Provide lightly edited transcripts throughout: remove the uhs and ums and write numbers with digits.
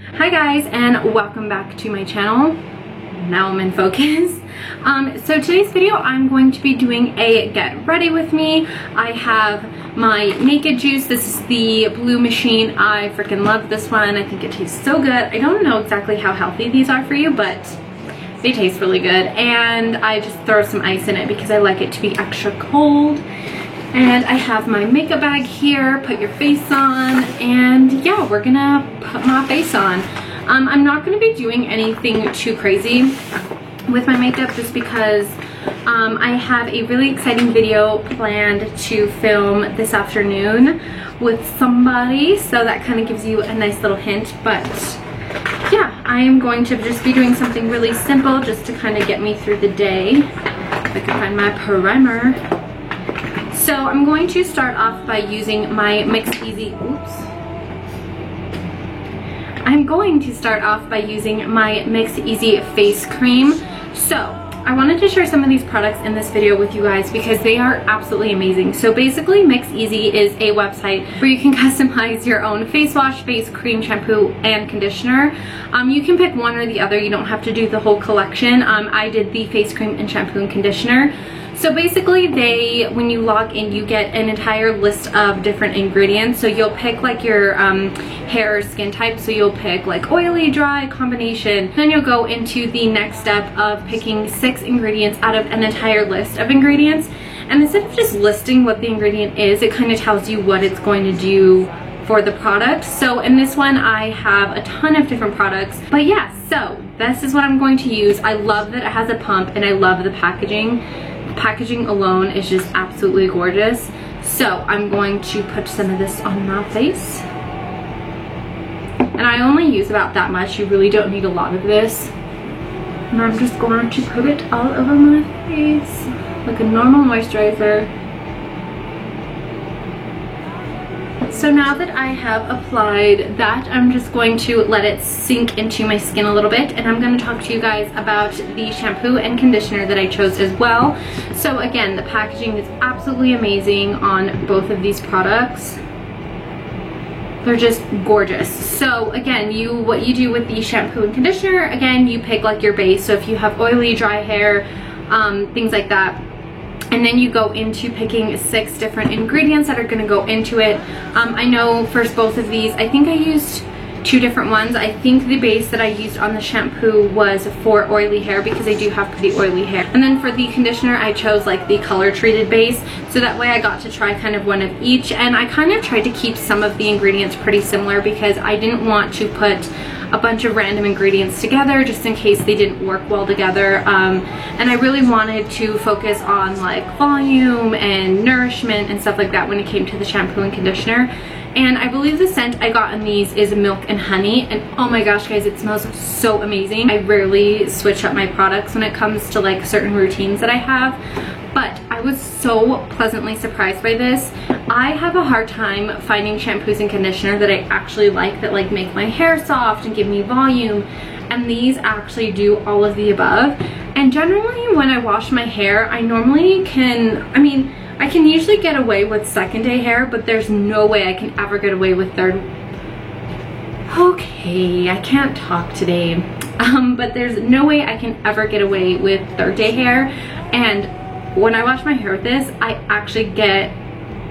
Hi guys, and welcome back to my channel. Now I'm in focus. So today's video I'm going to be doing a get ready with me. I have my Naked Juice. This is the Blue Machine. I freaking love this one. I think it tastes so good. I don't know exactly how healthy these are for you, but they taste really good. And I just throw some ice in it because I like it to be extra cold. And I have my makeup bag here, put your face on, and yeah, we're gonna put my face on. I'm not gonna be doing anything too crazy with my makeup just because I have a really exciting video planned to film this afternoon with somebody, so that kind of gives you a nice little hint. But yeah, I am going to just be doing something really simple just to kind of get me through the day. If I can find my primer. So I'm going to start off by using my Mix Easy, I'm going to start off by using my Mix Easy face cream. So I wanted to share some of these products in this video with you guys because they are absolutely amazing. So basically Mix Easy is a website where you can customize your own face wash, face cream, shampoo, and conditioner. You can pick one or the other. You don't have to do the whole collection. I did the face cream and shampoo and conditioner. So basically when you log in, you get an entire list of different ingredients. So you'll pick like your hair or skin type. So you'll pick like oily, dry, combination. Then you'll go into the next step of picking 6 ingredients out of an entire list of ingredients. And instead of just listing what the ingredient is, it kind of tells you what it's going to do for the product. So in this one, I have a ton of different products. But yeah, so this is what I'm going to use. I love that it has a pump and I love the packaging. Packaging alone is just absolutely gorgeous. So I'm going to put some of this on my face. And I only use about that much. You really don't need a lot of this. And I'm just going to put it all over my face like a normal moisturizer. So now that I have applied that, I'm just going to let it sink into my skin a little bit, and I'm going to talk to you guys about the shampoo and conditioner that I chose as well. So again, the packaging is absolutely amazing on both of these products. They're just gorgeous. So again, what you do with the shampoo and conditioner, again, you pick like your base. So if you have oily, dry hair, things like that. And then you go into picking 6 different ingredients that are going to go into it. I know for both of these, I think I used 2 different ones. I think the base that I used on the shampoo was for oily hair because I do have pretty oily hair. And then for the conditioner, I chose like the color treated base. So that way I got to try kind of one of each. And I kind of tried to keep some of the ingredients pretty similar because I didn't want to put a bunch of random ingredients together just in case they didn't work well together. And I really wanted to focus on like volume and nourishment and stuff like that when it came to the shampoo and conditioner. And I believe the scent I got in these is milk and honey, and oh my gosh guys, it smells so amazing. I rarely switch up my products when it comes to like certain routines that I have, but I was so pleasantly surprised by this. I have a hard time finding shampoos and conditioner that I actually like, that like make my hair soft and give me volume, and these actually do all of the above. And generally when I wash my hair, I normally I can usually get away with second day hair, but there's no way I can ever get away with third. Okay, I can't talk today. But there's no way I can ever get away with third day hair. And when I wash my hair with this, I actually get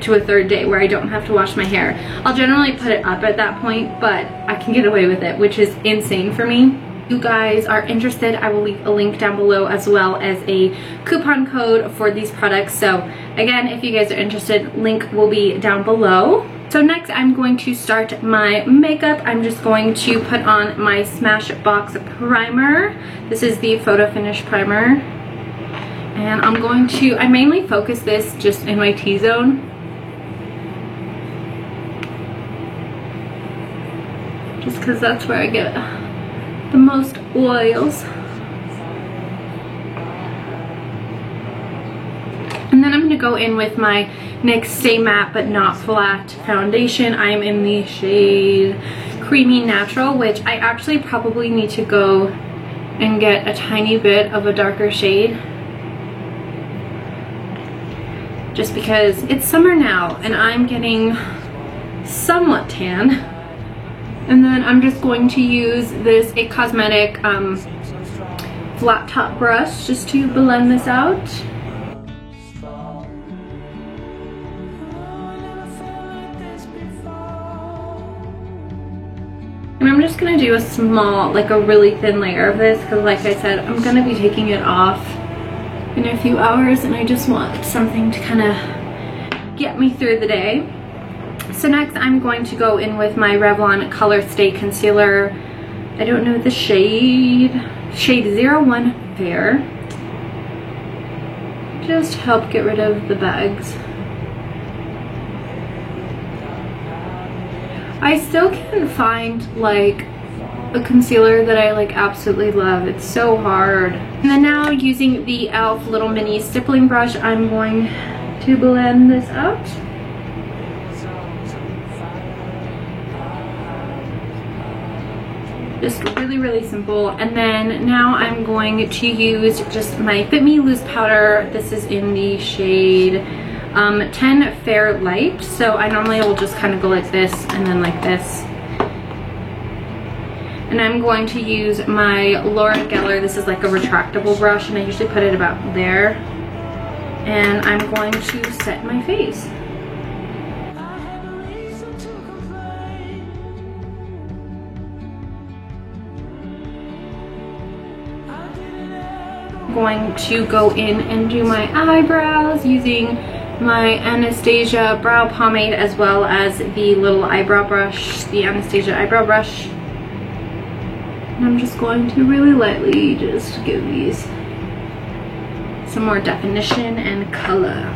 to a third day where I don't have to wash my hair. I'll generally put it up at that point, but I can get away with it, which is insane for me. If you guys are interested, I will leave a link down below as well as a coupon code for these products. So again, if you guys are interested, link will be down below. So next I'm going to start my makeup. I'm just going to put on my Smashbox primer. This is the Photo Finish primer. And I mainly focus this just in my T-zone. Just because that's where I get the most oils. And then I'm going to go in with my NYX Stay Matte But Not Flat foundation. I'm in the shade Creamy Natural, which I actually probably need to go and get a tiny bit of a darker shade. Just because it's summer now and I'm getting somewhat tan. And then I'm just going to use this IT Cosmetic flat top brush just to blend this out. And I'm just gonna do a small, like a really thin layer of this, because like I said, I'm gonna be taking it off in a few hours and I just want something to kind of get me through the day. So next I'm going to go in with my Revlon Color Stay Concealer. I don't know the shade 01 Fair. Just help get rid of the bags. I still can't find like a concealer that I like absolutely love. It's so hard. And then now using the e.l.f. Little Mini Stippling Brush, I'm going to blend this out. Just really simple. And then now I'm going to use just my Fit Me loose powder. This is in the shade 10 Fair Light. So I normally will just kind of go like this and then like this. And I'm going to use my Laura Geller. This is like a retractable brush and I usually put it about there. And I'm going to set my face. I'm going to go in and do my eyebrows using my Anastasia brow pomade as well as the little eyebrow brush, the Anastasia eyebrow brush. And I'm just going to really lightly just give these some more definition and color.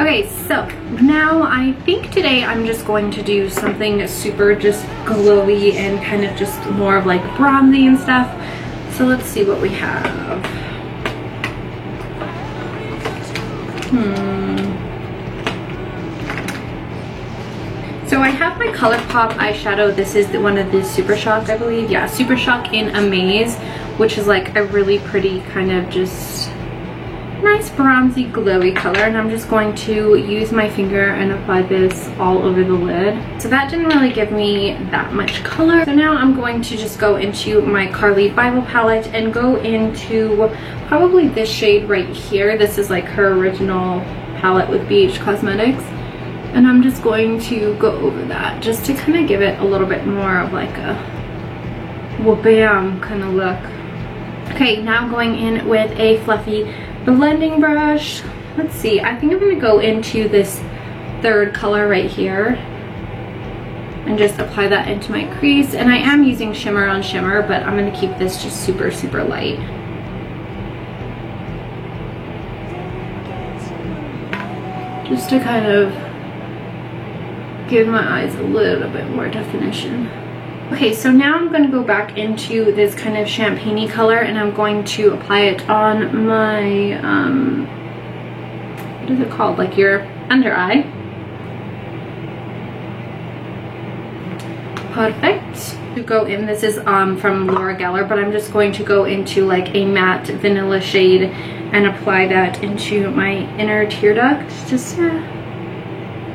Okay, so now I think today I'm just going to do something super just glowy and kind of just more of like bronzy and stuff. So let's see what we have. So I have my ColourPop eyeshadow. This is one of the Super Shock, I believe. Yeah, Super Shock in Amaze, which is like a really pretty kind of just nice bronzy glowy color. And I'm just going to use my finger and apply this all over the lid. So that didn't really give me that much color. So now I'm going to just go into my Carly Bible palette and go into probably this shade right here. This is like her original palette with BH Cosmetics. And I'm just going to go over that just to kind of give it a little bit more of like a wha-bam kind of look. Okay, now going in with a fluffy blending brush. Let's see, I think I'm going to go into this third color right here and just apply that into my crease. And I am using shimmer on shimmer, but I'm going to keep this just super light. Just to kind of give my eyes a little bit more definition. Okay, so now I'm going to go back into this kind of champagne-y color and I'm going to apply it on my, what is it called? Like your under eye. Perfect. To go in, this is from Laura Geller, but I'm just going to go into like a matte vanilla shade and apply that into my inner tear duct just to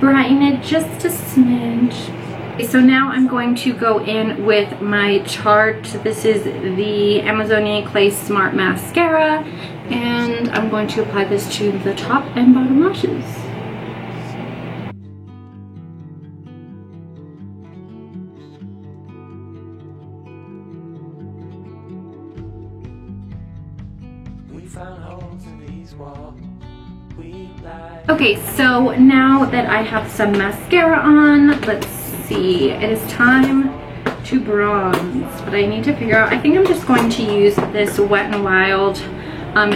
brighten it just a smidge. Okay, so now I'm going to go in with my Tarte. This is the Amazonia Clay Smart Mascara, and I'm going to apply this to the top and bottom lashes. Okay, so now that I have some mascara on, let's see, it is time to bronze, but I need to figure out, I think I'm just going to use this Wet n Wild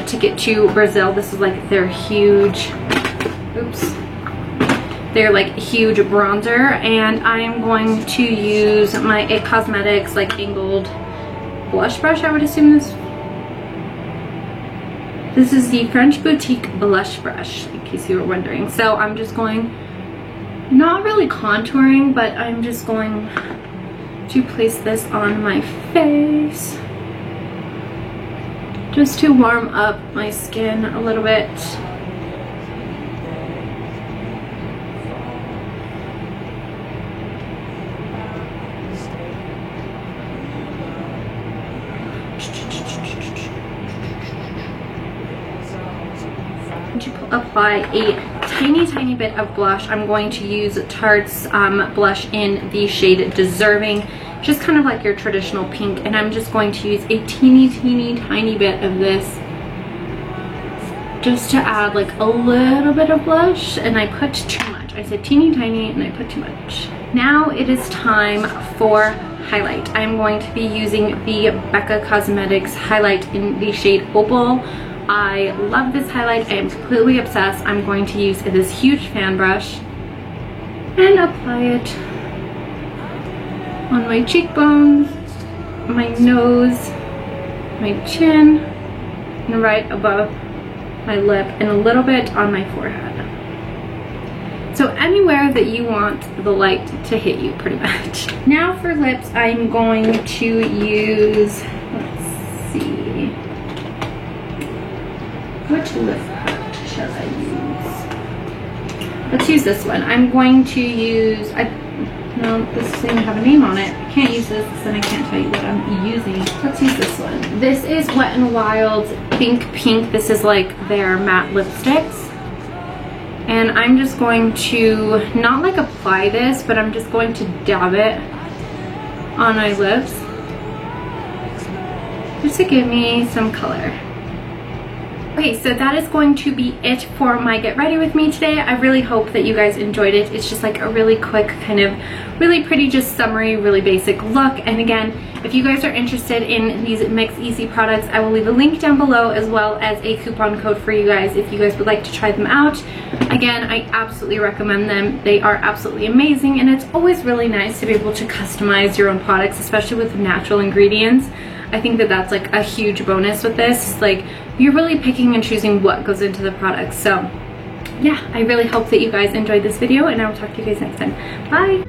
Ticket to Brazil. This is like their huge, they're like huge bronzer, and I'm going to use my IT Cosmetics like angled blush brush. I would assume this is the French Boutique blush brush, in case you were wondering. So I'm just going, not really contouring, but I'm just going to place this on my face just to warm up my skin a little bit. apply a tiny bit of blush. I'm going to use Tarte's blush in the shade Deserving, just kind of like your traditional pink, and I'm just going to use a tiny bit of this just to add like a little bit of blush, and I put too much. I said teeny tiny and I put too much. Now it is time for highlight. I'm going to be using the Becca Cosmetics highlight in the shade Opal. I love this highlight. I am completely obsessed. I'm going to use this huge fan brush and apply it on my cheekbones, my nose, my chin, and right above my lip, and a little bit on my forehead. So anywhere that you want the light to hit you, pretty much. Now for lips, I'm going to use, let's see, which lip product shall I use? Let's use this one. I'm going to use, no, this doesn't even have a name on it. I can't use this, then I can't tell you what I'm using. Let's use this one. This is Wet n Wild's Pink. This is like their matte lipsticks. And I'm just going to, not like apply this, but I'm just going to dab it on my lips, just to give me some color. Okay, so that is going to be it for my Get Ready With Me today. I really hope that you guys enjoyed it. It's just like a really quick, kind of really pretty, just summary, really basic look. And again, if you guys are interested in these Mix Easy products, I will leave a link down below, as well as a coupon code for you guys if you guys would like to try them out. Again, I absolutely recommend them. They are absolutely amazing, and it's always really nice to be able to customize your own products, especially with natural ingredients. I think that that's like a huge bonus with this. It's like you're really picking and choosing what goes into the product. So yeah, I really hope that you guys enjoyed this video, and I will talk to you guys next time. Bye!